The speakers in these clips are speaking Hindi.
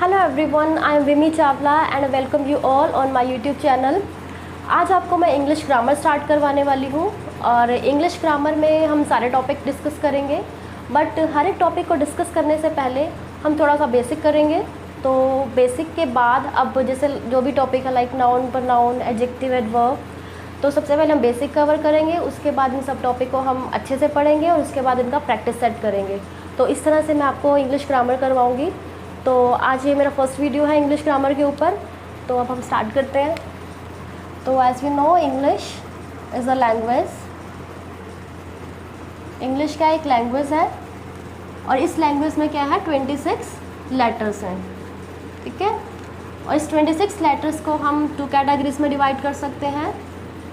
Hello everyone, I am Vimmi Chawla and welcome you all on my YouTube channel. आज आपको मैं इंग्लिश ग्रामर स्टार्ट करवाने वाली हूँ और इंग्लिश ग्रामर में हम सारे टॉपिक डिस्कस करेंगे, बट हर एक टॉपिक को डिस्कस करने से पहले हम थोड़ा सा बेसिक करेंगे। तो बेसिक के बाद अब जैसे जो भी टॉपिक है like noun, pronoun, adjective, adverb, तो सबसे पहले हम बेसिक कवर करेंगे, उसके बाद इन सब टॉपिक को हम अच्छे से पढ़ेंगे और उसके बाद इनका प्रैक्टिस सेट करेंगे। तो इस तरह से मैं आपको इंग्लिश ग्रामर करवाऊँगी। तो आज ये मेरा फर्स्ट वीडियो है इंग्लिश ग्रामर के ऊपर। तो अब हम स्टार्ट करते हैं। तो as we know, English is a language. English क्या एक लैंग्वेज है और इस लैंग्वेज में क्या है 26 लेटर्स हैं, ठीक है। और इस 26 लेटर्स को हम 2 कैटेगरीज में डिवाइड कर सकते हैं।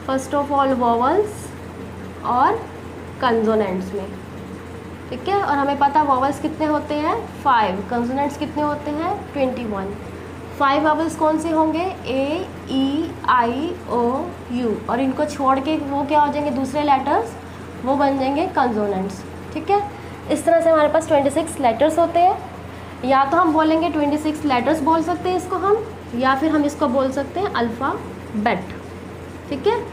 फर्स्ट ऑफ ऑल वोवेल्स और कंसोनेंट्स में, ठीक है। और हमें पता वोवेल्स कितने होते हैं 5, कंसोनेंट्स कितने होते हैं 21। 5 वोवेल्स कौन से होंगे A, E, I, O, U, और इनको छोड़ के वो क्या हो जाएंगे दूसरे लेटर्स, वो बन जाएंगे कंसोनेंट्स, ठीक है। इस तरह से हमारे पास 26 लेटर्स होते हैं। या तो हम बोलेंगे 26 लेटर्स बोल सकते हैं इसको हम, या फिर हम इसको बोल सकते हैं अल्फ़ाबेट, ठीक है।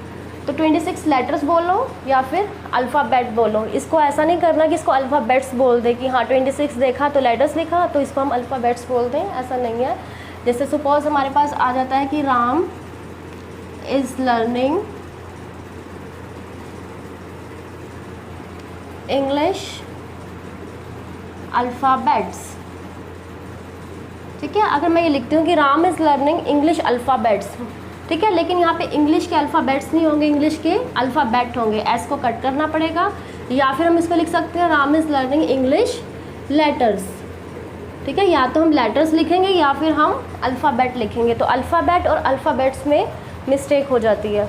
तो 26 लेटर्स बोलो या फिर अल्फ़ाबेट बोलो। इसको ऐसा नहीं करना कि इसको अल्फ़ाबेट्स बोल दे कि हाँ 26 देखा तो लेटर्स लिखा तो इसको हम अल्फ़ाबेट्स बोल दें, ऐसा नहीं है। जैसे सपोज हमारे पास आ जाता है कि Ram is learning English alphabets, ठीक है। अगर मैं ये लिखती हूँ कि Ram is learning English alphabets, ठीक है, लेकिन यहाँ पे इंग्लिश के अल्फ़ाबेट्स नहीं होंगे, इंग्लिश के अल्फ़ाबेट होंगे, एस को कट करना पड़ेगा। या फिर हम इसको लिख सकते हैं Ram is learning English letters, ठीक है। या तो हम लेटर्स लिखेंगे या फिर हम अल्फ़ाबेट लिखेंगे। तो अल्फ़ाबेट और अल्फ़ाबेट्स में मिस्टेक हो जाती है,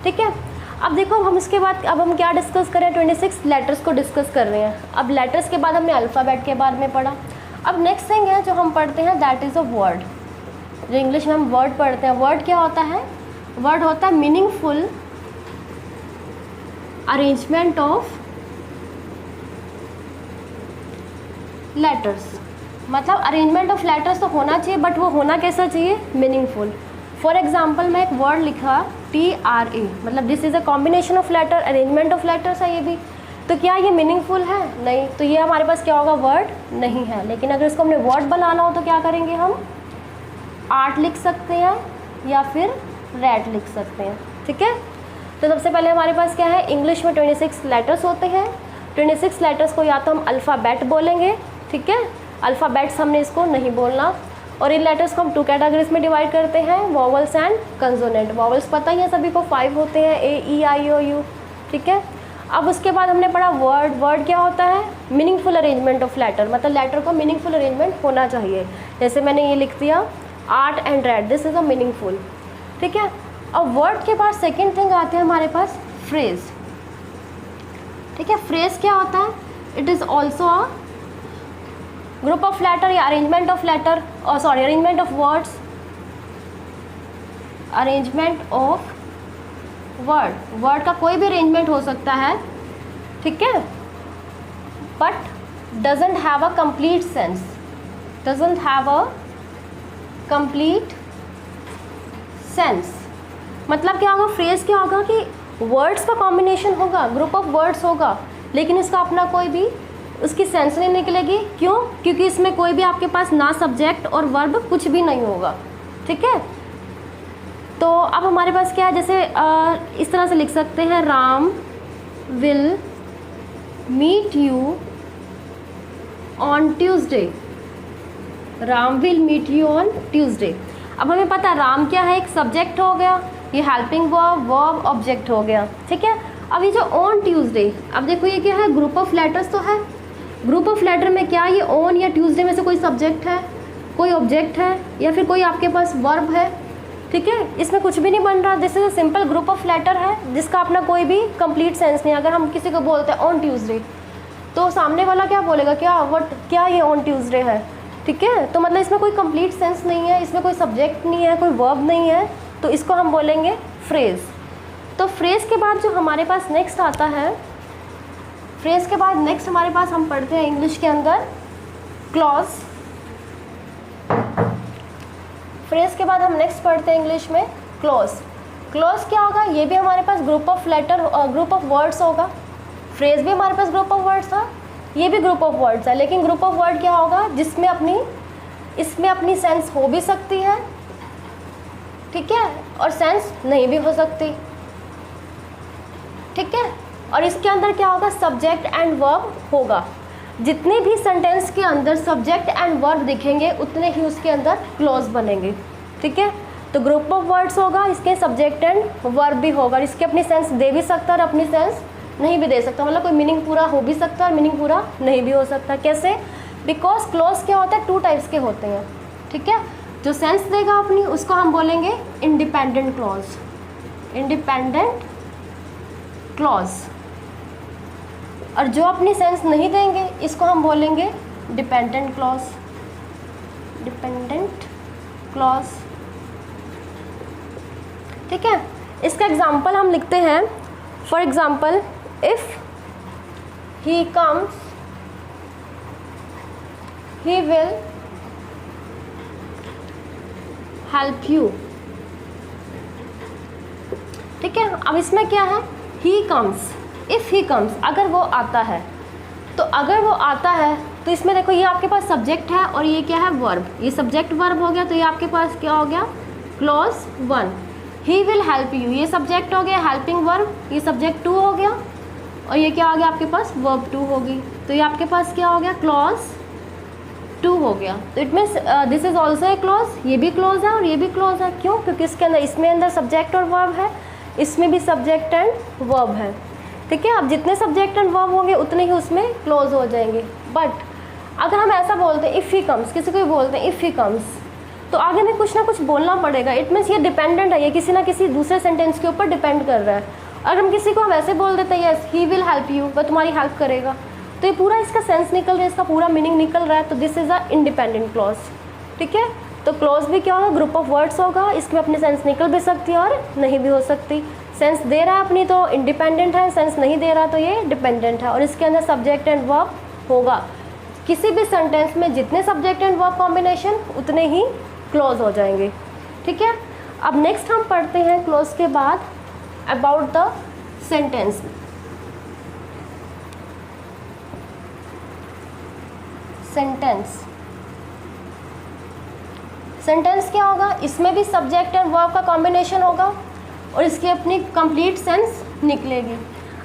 ठीक है। अब देखो हम इसके बाद अब हम क्या डिस्कस कर रहे हैं, 26 लेटर्स को डिस्कस कर रहे हैं। अब लेटर्स के बाद हमने अल्फ़ाबेट के बारे में पढ़ा। अब नेक्स्ट थिंग है जो हम पढ़ते हैं दैट इज़ अ वर्ड। जो इंग्लिश में हम वर्ड पढ़ते हैं, वर्ड क्या होता है, वर्ड होता है मीनिंगफुल अरेंजमेंट ऑफ लेटर्स। मतलब अरेंजमेंट ऑफ लेटर्स तो होना चाहिए, बट वो होना कैसा चाहिए, मीनिंगफुल। फॉर एग्जाम्पल मैं एक वर्ड लिखा TRA, मतलब this is a combination of letter, arrangement of letters है ये भी। तो क्या ये मीनिंगफुल है, नहीं। तो ये हमारे पास क्या होगा, वर्ड नहीं है। लेकिन अगर इसको हमने वर्ड बनाना हो तो क्या करेंगे, हम आर्ट लिख सकते हैं या फिर रैट लिख सकते हैं, ठीक है। तो सबसे पहले हमारे पास क्या है, इंग्लिश में 26 लेटर्स होते हैं। 26 लेटर्स को या तो हम अल्फ़ाबेट बोलेंगे, ठीक है, अल्फ़ाबेट्स हमने इसको नहीं बोलना। और इन लेटर्स को हम 2 कैटेगरीज में डिवाइड करते हैं, वोवेल्स एंड कंसोनेंट। वोवेल्स पता ही है सभी को 5 होते हैं, A, E, I, O, U, ठीक है। अब उसके बाद हमने पढ़ा वर्ड। वर्ड क्या होता है, मीनिंगफुल अरेंजमेंट ऑफ लेटर, मतलब लेटर को मीनिंगफुल अरेंजमेंट होना चाहिए। जैसे मैंने ये लिख दिया art and red, this is a meaningful, ठीक है। अब वर्ड के बाद सेकेंड थिंग आते हैं हमारे पास फ्रेज, ठीक है। फ्रेज क्या होता है, it is also a group of letter या अरेंजमेंट ऑफ लेटर, और sorry arrangement of words, arrangement of word. Word का कोई भी अरेंजमेंट हो सकता है, ठीक है, but doesn't have a complete sense, doesn't have a complete sense. मतलब क्या होगा, फ्रेज क्या होगा कि वर्ड्स का कॉम्बिनेशन होगा, ग्रुप ऑफ वर्ड्स होगा, लेकिन इसका अपना कोई भी उसकी सेंस नहीं निकलेगी। क्यों, क्योंकि इसमें कोई भी आपके पास ना सब्जेक्ट और वर्ब कुछ भी नहीं होगा, ठीक है। तो अब हमारे पास क्या है, जैसे इस तरह से लिख सकते हैं Ram will meet you on Tuesday, Ram will meet you on Tuesday. अब हमें पता है राम क्या है, एक सब्जेक्ट हो गया, ये हेल्पिंग वर्ब, वर्ब ऑब्जेक्ट हो गया, ठीक है। अब ये जो ऑन ट्यूसडे, अब देखो ये क्या है, ग्रुप ऑफ लेटर्स तो है। ग्रुप ऑफ लेटर में क्या ये ऑन या ट्यूसडे में से कोई सब्जेक्ट है, कोई ऑब्जेक्ट है, या फिर कोई आपके पास वर्ब है, ठीक है। इसमें कुछ भी नहीं बन रहा, this is a simple group of letter है जिसका अपना कोई भी कंप्लीट सेंस नहीं। अगर हम किसी को बोलते हैं ऑन ट्यूसडे, तो सामने वाला क्या बोलेगा, क्या ये ऑन ट्यूसडे है, ठीक है। तो मतलब इसमें कोई कंप्लीट सेंस नहीं है, इसमें कोई सब्जेक्ट नहीं है, कोई वर्ब नहीं है, तो इसको हम बोलेंगे फ्रेज। तो फ्रेज के बाद जो हमारे पास नेक्स्ट आता है, फ्रेज के बाद नेक्स्ट हमारे पास हम पढ़ते हैं इंग्लिश के अंदर क्लॉज। फ्रेज के बाद हम नेक्स्ट पढ़ते हैं इंग्लिश में क्लॉज। क्लॉज क्या होगा, ये भी हमारे पास ग्रुप ऑफ वर्ड्स होगा। फ्रेज भी हमारे पास ग्रुप ऑफ वर्ड्स था, ये भी ग्रुप ऑफ वर्ड्स है, लेकिन ग्रुप ऑफ वर्ड क्या होगा जिसमें इसमें अपनी सेंस हो भी सकती है, ठीक है, और सेंस नहीं भी हो सकती, ठीक है। और इसके अंदर क्या होगा, सब्जेक्ट एंड वर्ब होगा। जितने भी सेंटेंस के अंदर सब्जेक्ट एंड वर्ब दिखेंगे उतने ही उसके अंदर क्लॉज बनेंगे, ठीक है। तो ग्रुप ऑफ वर्ड्स होगा, इसके सब्जेक्ट एंड वर्ब भी होगा, इसके अपनी सेंस दे भी सकता है और अपनी सेंस नहीं भी दे सकता, मतलब कोई मीनिंग पूरा हो भी सकता है और मीनिंग पूरा नहीं भी हो सकता। कैसे, बिकॉज क्लॉज क्या होता है, 2 टाइप्स के होते हैं, ठीक है। जो सेंस देगा अपनी उसको हम बोलेंगे इंडिपेंडेंट क्लॉज, इंडिपेंडेंट क्लॉज, और जो अपनी सेंस नहीं देंगे इसको हम बोलेंगे डिपेंडेंट क्लॉज, डिपेंडेंट क्लॉज, ठीक है। इसका एग्जाम्पल हम लिखते हैं, for example if he comes he will help you, ठीक है। अब इसमें क्या है, he comes, if he comes, अगर वो आता है, तो अगर वो आता है तो इसमें देखो ये आपके पास सब्जेक्ट है और ये क्या है, वर्ब, ये सब्जेक्ट वर्ब हो गया, तो ये आपके पास क्या हो गया, clause 1। He will help you, ये सब्जेक्ट हो गया, हेल्पिंग वर्ब, ये सब्जेक्ट 2 हो गया, और ये क्या आ गया आपके पास, वर्ब 2 होगी, तो ये आपके पास क्या हो गया, क्लॉज 2 हो गया। तो it means this is also a clause, ये भी क्लॉज है और ये भी क्लॉज है। क्यों, क्योंकि इसके अंदर, इसमें अंदर सब्जेक्ट और वर्ब है, इसमें भी सब्जेक्ट एंड वर्ब है, ठीक है। अब जितने सब्जेक्ट एंड वर्ब होंगे उतने ही उसमें क्लोज हो जाएंगे। बट अगर हम ऐसा बोलते हैं इफ़ ही कम्स, किसी को भी बोलते हैं इफ़ ही कम्स, तो आगे में कुछ ना कुछ बोलना पड़ेगा। इट मीन्स ये डिपेंडेंट है, ये किसी ना किसी दूसरे सेंटेंस के ऊपर डिपेंड कर रहा है। अगर हम किसी को हम ऐसे बोल देते हैं yes he will help you, वह तुम्हारी हेल्प करेगा, तो ये पूरा इसका सेंस निकल रहा है, इसका पूरा मीनिंग निकल रहा है, तो this is a independent clause, ठीक है। तो क्लॉज भी क्या होगा, ग्रुप ऑफ वर्ड्स होगा, इसमें अपनी सेंस निकल भी सकती है और नहीं भी हो सकती। सेंस दे रहा है अपनी तो इंडिपेंडेंट है, सेंस नहीं दे रहा तो ये डिपेंडेंट है, और इसके अंदर सब्जेक्ट एंड वर्ब होगा। किसी भी सेंटेंस में जितने सब्जेक्ट एंड वर्ब कॉम्बिनेशन उतने ही क्लॉज हो जाएंगे, ठीक है। अब नेक्स्ट हम पढ़ते हैं क्लॉज के बाद अबाउट द सेंटेंस। सेंटेंस क्या होगा, इसमें भी सब्जेक्ट एंड वर्ब का कॉम्बिनेशन होगा और इसकी अपनी कंप्लीट सेंस निकलेगी।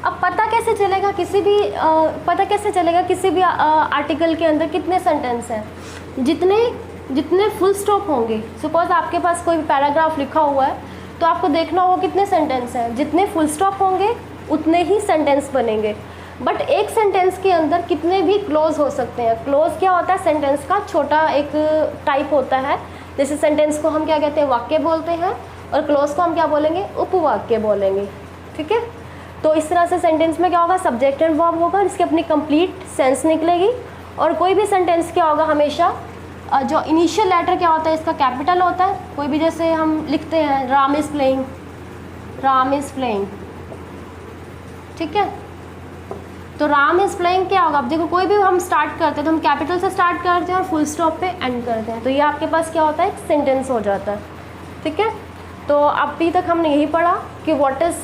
अब पता कैसे चलेगा किसी भी आर्टिकल के अंदर कितने सेंटेंस हैं, जितने फुल स्टॉप होंगे। सपोज आपके पास कोई पैराग्राफ लिखा हुआ है तो आपको देखना होगा कितने सेंटेंस हैं, जितने फुल स्टॉप होंगे उतने ही सेंटेंस बनेंगे। बट एक सेंटेंस के अंदर कितने भी क्लोज हो सकते हैं। क्लोज क्या होता है, सेंटेंस का छोटा एक टाइप होता है। जैसे सेंटेंस को हम क्या कहते हैं, वाक्य बोलते हैं, और क्लोज को हम क्या बोलेंगे, उपवाक्य बोलेंगे, ठीक है। तो इस तरह से सेंटेंस में क्या होगा, सब्जेक्ट एंड वर्ब होगा, इसकी अपनी कंप्लीट सेंस निकलेगी। और कोई भी सेंटेंस क्या होगा, हमेशा जो इनिशियल लेटर क्या होता है इसका कैपिटल होता है। कोई भी जैसे हम लिखते हैं राम इज़ प्लेइंग, ठीक है। तो राम इज़ प्लेइंग क्या होगा, अब देखो कोई भी हम स्टार्ट करते हैं तो हम कैपिटल से स्टार्ट करते हैं और फुल स्टॉप पे एंड करते हैं, तो ये आपके पास क्या होता है, एक सेंटेंस हो जाता है, ठीक है। तो अभी तक हमने यही पढ़ा कि व्हाट इज़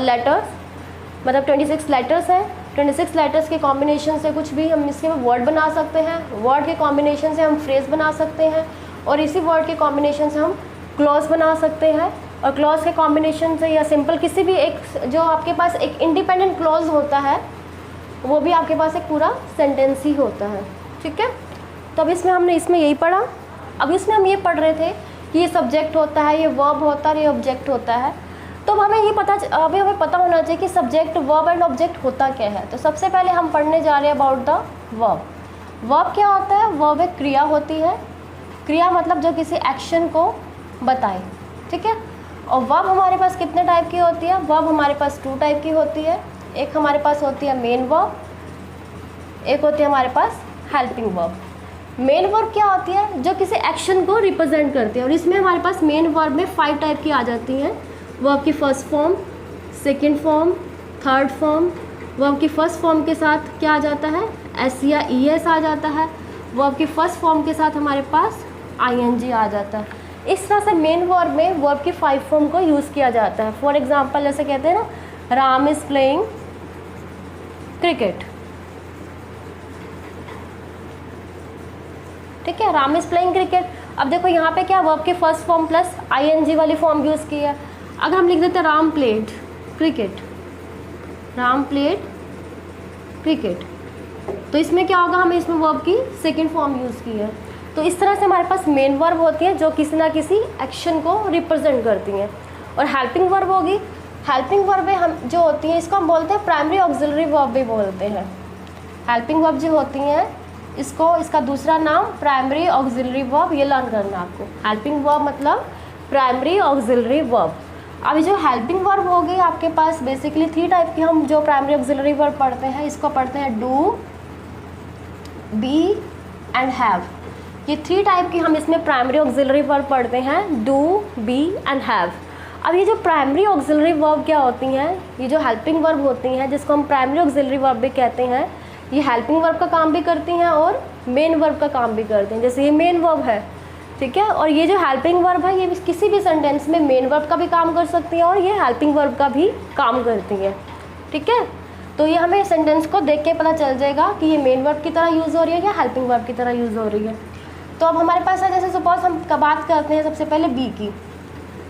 लेटर्स, मतलब 26 लेटर्स हैं। 26 लेटर्स के कॉम्बिनेशन से कुछ भी हम इसके वर्ड बना सकते हैं, वर्ड के कॉम्बिनेशन से हम फ्रेज बना सकते हैं, और इसी वर्ड के कॉम्बिनेशन से हम क्लॉज बना सकते हैं, और क्लॉज के कॉम्बिनेशन से या सिंपल किसी भी एक, जो आपके पास एक इंडिपेंडेंट क्लॉज होता है वो भी आपके पास एक पूरा सेंटेंस ही होता है, ठीक है। तो अब हमने इसमें यही पढ़ा। अब इसमें हम ये पढ़ रहे थे कि ये सब्जेक्ट होता है, ये वर्ब होता है, ये ऑब्जेक्ट होता है। तो हमें हमें पता होना चाहिए कि सब्जेक्ट, वर्ब एंड ऑब्जेक्ट होता क्या है। तो सबसे पहले हम पढ़ने जा रहे हैं अबाउट द वर्ब। वर्ब क्या होता है, वर्ब एक क्रिया होती है। क्रिया मतलब जो किसी एक्शन को बताए, ठीक है। और वर्ब हमारे पास कितने टाइप की होती है, वर्ब हमारे पास 2 टाइप की होती है। एक हमारे पास होती है मेन वर्ब, एक होती है हमारे पास हेल्पिंग वर्ब। मेन वर्ब क्या होती है, जो किसी एक्शन को रिप्रेजेंट करती है, और इसमें हमारे पास मेन वर्ब में 5 टाइप की आ जाती हैं। वर्ब की first form, second form, third form. Verb की फर्स्ट फॉर्म के साथ क्या आ जाता है, एस या ई एस आ जाता है। वर्ब की फर्स्ट फॉर्म के साथ हमारे पास ING आ जाता है। इस तरह से मेन वर्ब में वर्ब की 5 फॉर्म को यूज़ किया जाता है। फॉर एग्जांपल जैसे कहते हैं ना, राम इज़ प्लेइंग क्रिकेट, ठीक है, राम इज़ प्लेइंग क्रिकेट। अब देखो यहाँ पे क्या वर्ब की फर्स्ट फॉर्म प्लस आईएनजी वाली फॉर्म यूज़ की है। अगर हम लिख देते हैं Ram played cricket, Ram played cricket, तो इसमें क्या होगा, हमें इसमें वर्ब की सेकंड फॉर्म यूज़ की है। तो इस तरह से हमारे पास मेन वर्ब होती है जो किसी ना किसी एक्शन को रिप्रेजेंट करती हैं। और हेल्पिंग वर्ब होगी, हेल्पिंग वर्ब हम जो होती हैं इसको हम बोलते हैं प्राइमरी ऑक्सिलरी वर्ब भी बोलते हैं। हेल्पिंग वर्ब जो होती हैं इसको, इसका दूसरा नाम प्राइमरी ऑक्सिलरी वर्ब, ये लर्न करना है आपको। हेल्पिंग वर्ब मतलब प्राइमरी ऑक्सिलरी वर्ब। अभी जो हेल्पिंग वर्ब होगी आपके पास बेसिकली 3 टाइप की हम जो प्राइमरी ऑक्सिलरी वर्ब पढ़ते हैं, इसको पढ़ते हैं डू, बी एंड हैव। ये 3 टाइप की हम इसमें प्राइमरी ऑक्सिलरी वर्ब पढ़ते हैं, डू, बी एंड हैव। अब ये जो प्राइमरी ऑक्सिलरी वर्ब क्या होती हैं, ये जो हेल्पिंग वर्ब होती हैं जिसको हम प्राइमरी ऑक्सिलरी वर्ब भी कहते हैं, ये हेल्पिंग वर्ब का काम भी करती हैं और मेन वर्ब का काम भी करते हैं। जैसे ये मेन वर्ब है, ठीक है, और ये जो हेल्पिंग वर्ब है ये किसी भी सेंटेंस में मेन वर्ब का भी काम कर सकती है और ये हेल्पिंग वर्ब का भी काम करती है, ठीक है। तो ये हमें सेंटेंस को देख के पता चल जाएगा कि ये मेन वर्ब की तरह यूज़ हो रही है या हेल्पिंग वर्ब की तरह यूज़ हो रही है। तो अब हमारे पास है, जैसे सपोज हम बात करते हैं सबसे पहले बी की,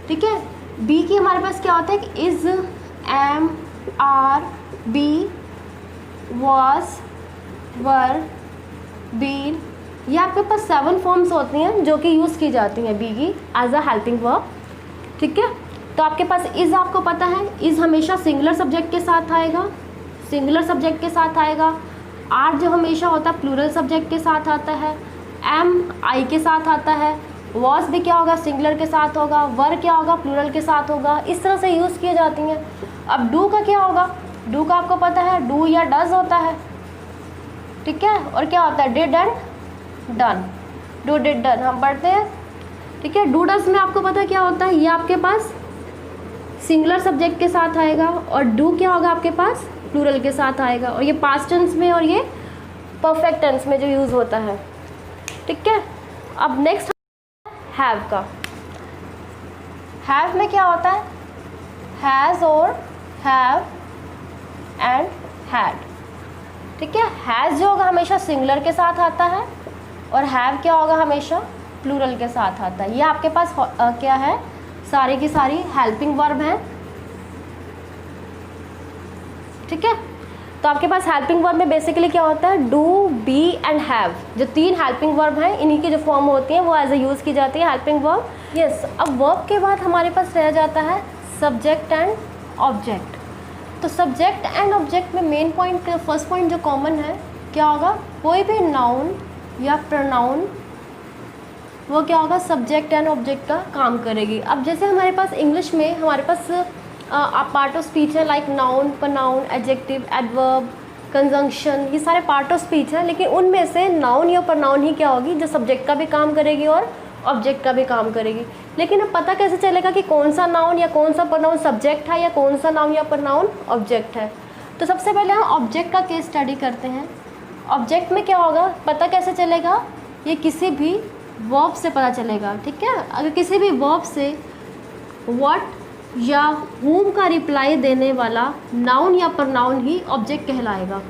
ठीक है। बी की हमारे पास क्या होता है कि is, am, are, be, was, were, been, ये आपके पास 7 फॉर्म्स होती हैं जो कि यूज़ की जाती हैं बी की एज अ हेल्पिंग वर्ब, ठीक है। तो आपके पास इज़, आपको पता है इज़ हमेशा सिंगुलर सब्जेक्ट के साथ आएगा, सिंगुलर सब्जेक्ट के साथ आएगा। आर जो हमेशा होता है प्लूरल सब्जेक्ट के साथ आता है। एम आई के साथ आता है। वॉज भी क्या होगा, सिंगुलर के साथ होगा। वर क्या होगा, प्लूरल के साथ होगा। इस तरह से यूज़ किए जाती हैं। अब डू का क्या होगा, डू का आपको पता है डू या डज होता है, ठीक है, और क्या होता है did and done, do did done हम पढ़ते हैं, ठीक है। डू डज में आपको पता है क्या होता है, ये आपके पास सिंगुलर सब्जेक्ट के साथ आएगा और डू क्या होगा आपके पास प्लूरल के साथ आएगा, और ये पास्ट टेंस में और ये परफेक्ट टेंस में जो यूज़ होता है, ठीक है। अब नेक्स्ट हैव का, हैव में क्या होता है, हैज़ और हैव एंड हैड, ठीक है। हैज़ जो होगा हमेशा सिंगुलर के साथ आता है और हैव क्या होगा हमेशा प्लूरल के साथ आता है। ये आपके पास क्या है, सारी की सारी हेल्पिंग वर्ब हैं, ठीक है। तो आपके पास हेल्पिंग वर्ब में बेसिकली क्या होता है डू, बी एंड हैव, जो 3 हेल्पिंग वर्ब हैं इन्हीं की जो फॉर्म होती हैं वो एज ए यूज़ की जाती है हेल्पिंग वर्ब। यस, अब वर्ब के बाद हमारे पास रह जाता है सब्जेक्ट एंड ऑब्जेक्ट। तो सब्जेक्ट एंड ऑब्जेक्ट में मेन पॉइंट, फर्स्ट पॉइंट जो कॉमन है क्या होगा, कोई भी नाउन या प्रोनाउन वो क्या होगा सब्जेक्ट एंड ऑब्जेक्ट का काम करेगी। अब जैसे हमारे पास इंग्लिश में हमारे पास पार्ट ऑफ स्पीच है like noun, pronoun, adjective, adverb, conjunction, ये सारे पार्ट ऑफ स्पीच है, लेकिन उनमें से नाउन या प्रोनाउन ही क्या होगी जो सब्जेक्ट का भी काम करेगी और ऑब्जेक्ट का भी काम करेगी। लेकिन अब पता कैसे चलेगा कि कौन सा नाउन या कौन सा प्रोनाउन सब्जेक्ट है या कौन सा नाउन या प्रोनाउन ऑब्जेक्ट है। तो सबसे पहले हम ऑब्जेक्ट का केस स्टडी करते हैं। ऑब्जेक्ट में क्या होगा पता कैसे चलेगा, ये किसी भी वर्ब से पता चलेगा, ठीक है। अगर किसी भी वर्ब से व्हाट या whom का रिप्लाई देने वाला नाउन या प्रोनाउन ही ऑब्जेक्ट कहलाएगा।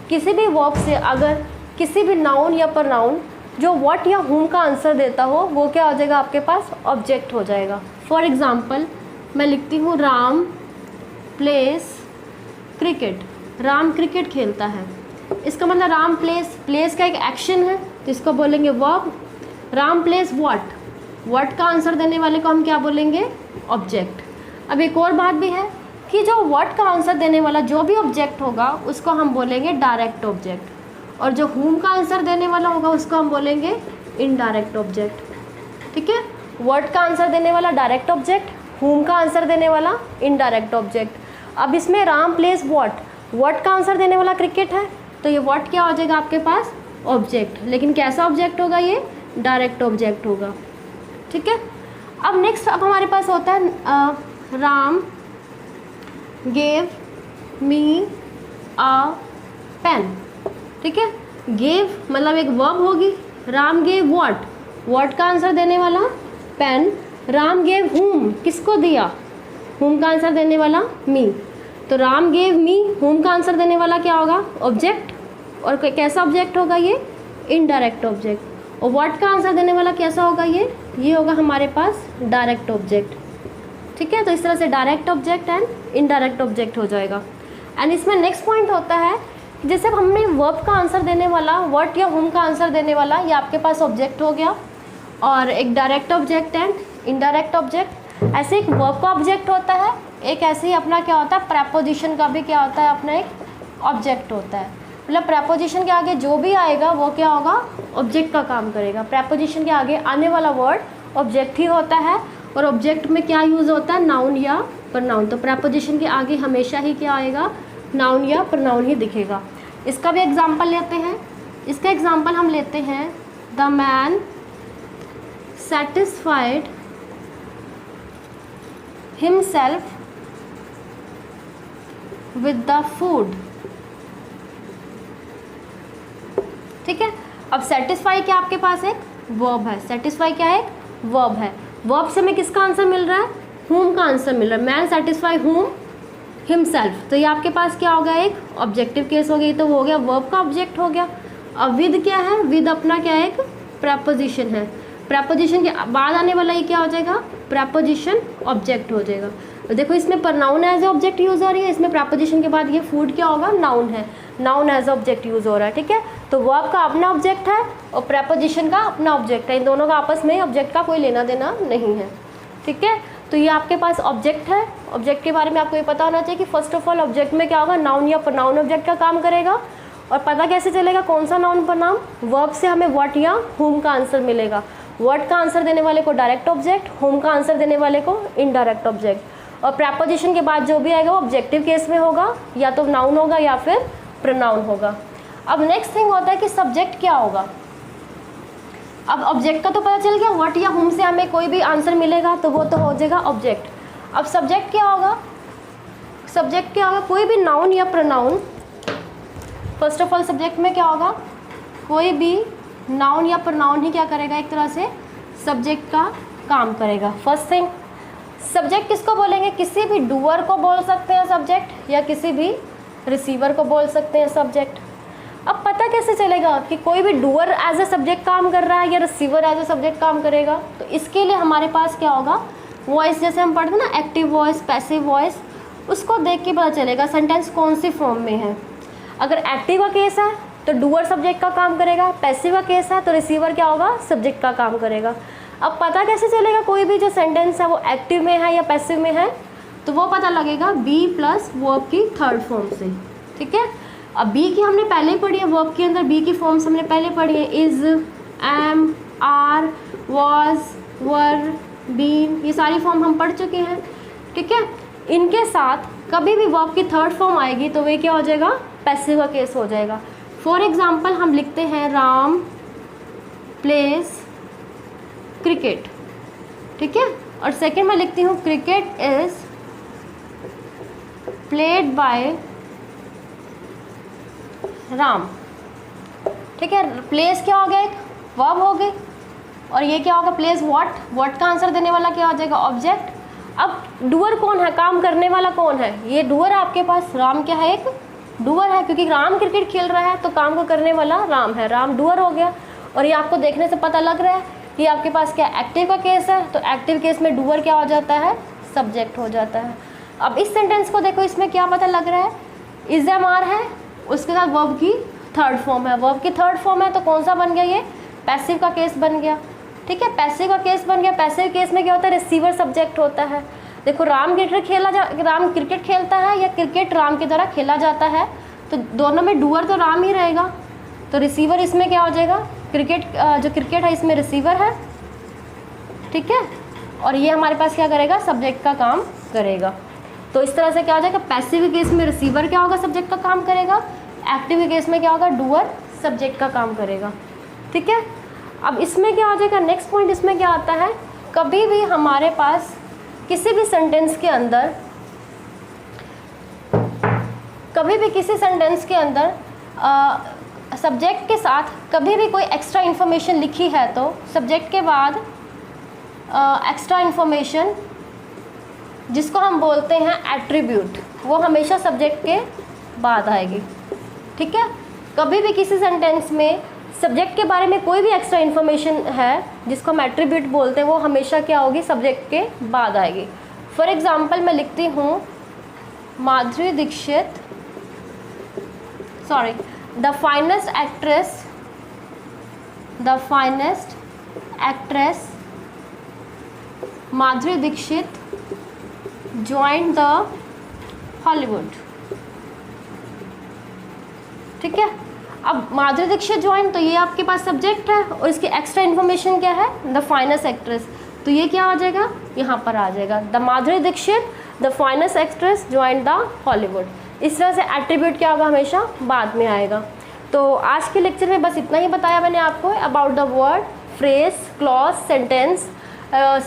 किसी भी वर्ब से अगर किसी भी नाउन या प्रोनाउन जो व्हाट या whom का आंसर देता हो वो क्या हो जाएगा आपके पास ऑब्जेक्ट हो जाएगा। फॉर एग्ज़ाम्पल मैं लिखती हूँ Ram place cricket, Ram cricket खेलता है, इसका मतलब राम प्लेस, प्लेस का एक एक्शन है तो इसको बोलेंगे verb. Ram place what, what का आंसर देने वाले को हम क्या बोलेंगे ऑब्जेक्ट। अब एक और बात भी है कि जो व्हाट का आंसर देने वाला जो भी ऑब्जेक्ट होगा उसको हम बोलेंगे डायरेक्ट ऑब्जेक्ट, और जो whom का आंसर देने वाला होगा उसको हम बोलेंगे इनडायरेक्ट ऑब्जेक्ट, ठीक है। व्हाट का आंसर देने वाला डायरेक्ट ऑब्जेक्ट, whom का आंसर देने वाला इनडायरेक्ट ऑब्जेक्ट। अब इसमें राम प्लेस व्हाट, व्हाट का आंसर देने वाला क्रिकेट है तो ये व्हाट क्या हो जाएगा आपके पास ऑब्जेक्ट, लेकिन कैसा ऑब्जेक्ट होगा ये डायरेक्ट ऑब्जेक्ट होगा, ठीक है। अब नेक्स्ट अब हमारे पास होता है राम गेव मी अ पेन, ठीक है। गेव मतलब एक वर्ब होगी, राम गेव व्हाट, व्हाट का आंसर देने वाला पेन। राम गेव whom, किसको दिया? whom का आंसर देने वाला मी। तो राम गेव मी, whom का आंसर देने वाला क्या होगा? ऑब्जेक्ट। और कैसा ऑब्जेक्ट होगा ये? Indirect object. और व्हाट का आंसर देने वाला कैसा होगा ये होगा हमारे पास डायरेक्ट ऑब्जेक्ट। ठीक है, तो इस तरह से direct object and indirect object हो जाएगा। एंड इसमें नेक्स्ट पॉइंट होता है, जैसे हमने वर्ब का आंसर देने वाला, व्हाट या whom का आंसर देने वाला, ये आपके पास ऑब्जेक्ट हो गया और एक direct object and indirect object. ऐसे एक वर्ब का ऑब्जेक्ट होता है, एक ऐसे ही अपना क्या होता है प्रेपोजिशन का भी क्या होता है अपना एक ऑब्जेक्ट होता है। मतलब प्रेपोजिशन के आगे जो भी आएगा वो क्या होगा? ऑब्जेक्ट का काम करेगा। प्रेपोजिशन के आगे आने वाला वर्ड ऑब्जेक्ट ही होता है और ऑब्जेक्ट में क्या यूज़ होता है? नाउन या प्रनाउन। तो प्रेपोजिशन के आगे हमेशा ही क्या आएगा? नाउन या प्रनाउन ही दिखेगा। इसका भी एग्जाम्पल लेते हैं। इसका एग्जाम्पल हम लेते हैं, the man satisfied himself with the food. ठीक है, अब सेटिस्फाई क्या आपके पास एक वर्ब है, सेटिस्फाई क्या है? वर्ब है। वर्ब से हमें किसका आंसर मिल रहा है? whom का आंसर मिल रहा है। Man satisfy whom? हिमसेल्फ। तो ये आपके पास क्या हो गया? एक ऑब्जेक्टिव केस हो गया। तो वो हो गया वर्ब का ऑब्जेक्ट हो गया। अब विद क्या है? विद अपना क्या है? एक प्रेपोजिशन है। प्रेपोजिशन के बाद आने वाला ये क्या हो जाएगा? प्रेपोजिशन ऑब्जेक्ट हो जाएगा। तो देखो इसमें pronoun as a object use हो रही है, इसमें प्रेपोजिशन के बाद ये फूड क्या होगा? नाउन है, नाउन एज ऑब्जेक्ट यूज़ हो रहा है। ठीक है, तो वर्ब का अपना ऑब्जेक्ट है और प्रेपोजिशन का अपना ऑब्जेक्ट है। इन दोनों का आपस में ऑब्जेक्ट का कोई लेना देना नहीं है। ठीक है, तो ये आपके पास ऑब्जेक्ट है। ऑब्जेक्ट के बारे में आपको ये पता होना चाहिए कि फर्स्ट ऑफ ऑल ऑब्जेक्ट में क्या होगा? नाउन या प्रनाउन ऑब्जेक्ट का काम करेगा। और पता कैसे चलेगा कौन सा नाउन प्रनाउन? वर्ब से हमें व्हाट या whom का आंसर मिलेगा। व्हाट का आंसर देने वाले को डायरेक्ट ऑब्जेक्ट, whom का आंसर देने वाले को इनडायरेक्ट ऑब्जेक्ट। और प्रेपोजिशन के बाद जो भी आएगा वो ऑब्जेक्टिव केस में होगा, या तो नाउन होगा या फिर प्रनाउन होगा। अब नेक्स्ट थिंग होता है कि सब्जेक्ट क्या होगा। अब ऑब्जेक्ट का तो पता चल गया, व्हाट या whom से हमें कोई भी आंसर मिलेगा तो वो तो हो जाएगा ऑब्जेक्ट। अब सब्जेक्ट क्या होगा? सब्जेक्ट क्या होगा? कोई भी नाउन या pronoun. First of all subject में क्या होगा? कोई भी नाउन या प्रनाउन ही क्या करेगा? एक तरह से सब्जेक्ट का काम करेगा। फर्स्ट थिंग, सब्जेक्ट किसको बोलेंगे? किसी भी डूअर को बोल सकते हैं सब्जेक्ट, या किसी भी रिसीवर को बोल सकते हैं सब्जेक्ट। अब पता कैसे चलेगा कि कोई भी डूअर एज ए सब्जेक्ट काम कर रहा है या रिसीवर एज ए सब्जेक्ट काम करेगा? तो इसके लिए हमारे पास क्या होगा? वॉइस, जैसे हम पढ़ते हैं ना एक्टिव वॉइस, पैसिव वॉइस, उसको देख के पता चलेगा सेंटेंस कौन सी फॉर्म में है। अगर एक्टिव का केस है तो डूअर सब्जेक्ट का काम करेगा, पैसिव का केस है तो रिसीवर क्या होगा? सब्जेक्ट का काम करेगा। अब पता कैसे चलेगा कोई भी जो सेंटेंस है वो एक्टिव में है या पैसिव में है? तो वो पता लगेगा बी प्लस वर्ब की थर्ड फॉर्म से। ठीक है, अब बी की हमने पहले ही पढ़ी है, वर्ब के अंदर बी की फॉर्म्स हमने पहले पढ़ी है, is, am, are, was, were, been, ये सारी फॉर्म हम पढ़ चुके हैं। ठीक है, इनके साथ कभी भी वर्ब की थर्ड फॉर्म आएगी तो वे क्या हो जाएगा? पैसिव का केस हो जाएगा। फॉर एग्जाम्पल हम लिखते हैं राम प्लेस क्रिकेट। ठीक है, और सेकेंड में लिखती हूँ cricket is played by Ram. ठीक है, प्लेस क्या हो गया? एक वर्ब हो गई। और ये क्या होगा? प्लेस व्हाट, व्हाट का आंसर देने वाला क्या हो जाएगा? ऑब्जेक्ट। अब डूअर कौन है? काम करने वाला कौन है? ये डूअर है आपके पास। राम क्या है? एक डूअर है, क्योंकि राम क्रिकेट खेल रहा है तो काम को करने वाला राम है, राम डूअर हो गया। और ये आपको देखने से पता लग रहा है कि आपके पास क्या एक्टिव का केस है, तो एक्टिव केस में डूअर क्या हो जाता है? सब्जेक्ट हो जाता है। अब इस सेंटेंस को देखो, इसमें क्या पता लग रहा है? इज, एम, आर है, उसके साथ वर्ब की थर्ड फॉर्म है। वर्ब की थर्ड फॉर्म है तो कौन सा बन गया? ये पैसिव का केस बन गया। ठीक है, पैसिव का केस बन गया। पैसिव केस में क्या होता है? रिसीवर सब्जेक्ट होता है। देखो राम क्रिकेट खेलता है या क्रिकेट राम की तरह खेला जाता है, तो दोनों में डूअर तो राम ही रहेगा। तो रिसीवर इसमें क्या हो जाएगा? क्रिकेट, जो क्रिकेट है इसमें रिसीवर है। ठीक है, और ये हमारे पास क्या करेगा? सब्जेक्ट का काम करेगा। तो इस तरह से क्या हो जाएगा? पैसिव केस में रिसीवर क्या होगा? सब्जेक्ट का काम करेगा। एक्टिव केस में क्या होगा? डूअर सब्जेक्ट का काम करेगा। ठीक है, अब इसमें क्या हो जाएगा? नेक्स्ट पॉइंट इसमें क्या आता है? कभी भी हमारे पास किसी भी सेंटेंस के अंदर, कभी भी किसी सेंटेंस के अंदर सब्जेक्ट के साथ कभी भी कोई एक्स्ट्रा इन्फॉर्मेशन लिखी है तो सब्जेक्ट के बाद एक्स्ट्रा इन्फॉर्मेशन जिसको हम बोलते हैं एट्रीब्यूट, वो हमेशा सब्जेक्ट के बाद आएगी। ठीक है, कभी भी किसी सेंटेंस में सब्जेक्ट के बारे में कोई भी एक्स्ट्रा इन्फॉर्मेशन है जिसको हम एट्रीब्यूट बोलते हैं, वो हमेशा क्या होगी, सब्जेक्ट के बाद आएगी। फॉर एग्जाम्पल मैं लिखती हूँ Madhuri Dixit, sorry, the finest actress Madhuri Dixit join the Hollywood. ठीक है, अब माधुरी दीक्षित ज्वाइन, तो ये आपके पास सब्जेक्ट है और इसकी एक्स्ट्रा इन्फॉर्मेशन क्या है, द फाइनेस्ट एक्ट्रेस, तो ये क्या आ जाएगा, यहाँ पर आ जाएगा the Madhuri Dixit the finest actress join the Hollywood. इस तरह से एट्रीब्यूट क्या होगा, हमेशा बाद में आएगा। तो आज के लेक्चर में बस इतना ही बताया मैंने आपको about the word, phrase, clause, sentence,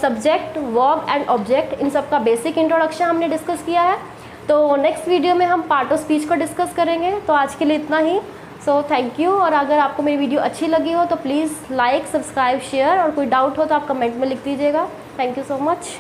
subject, verb and object, इन सब का बेसिक इंट्रोडक्शन हमने डिस्कस किया है। तो नेक्स्ट वीडियो में हम पार्ट ऑफ स्पीच को डिस्कस करेंगे। तो आज के लिए इतना ही। So thank you. और अगर आपको मेरी वीडियो अच्छी लगी हो तो प्लीज़ लाइक, सब्सक्राइब, शेयर, और कोई डाउट हो तो आप कमेंट में लिख दीजिएगा। Thank you so much.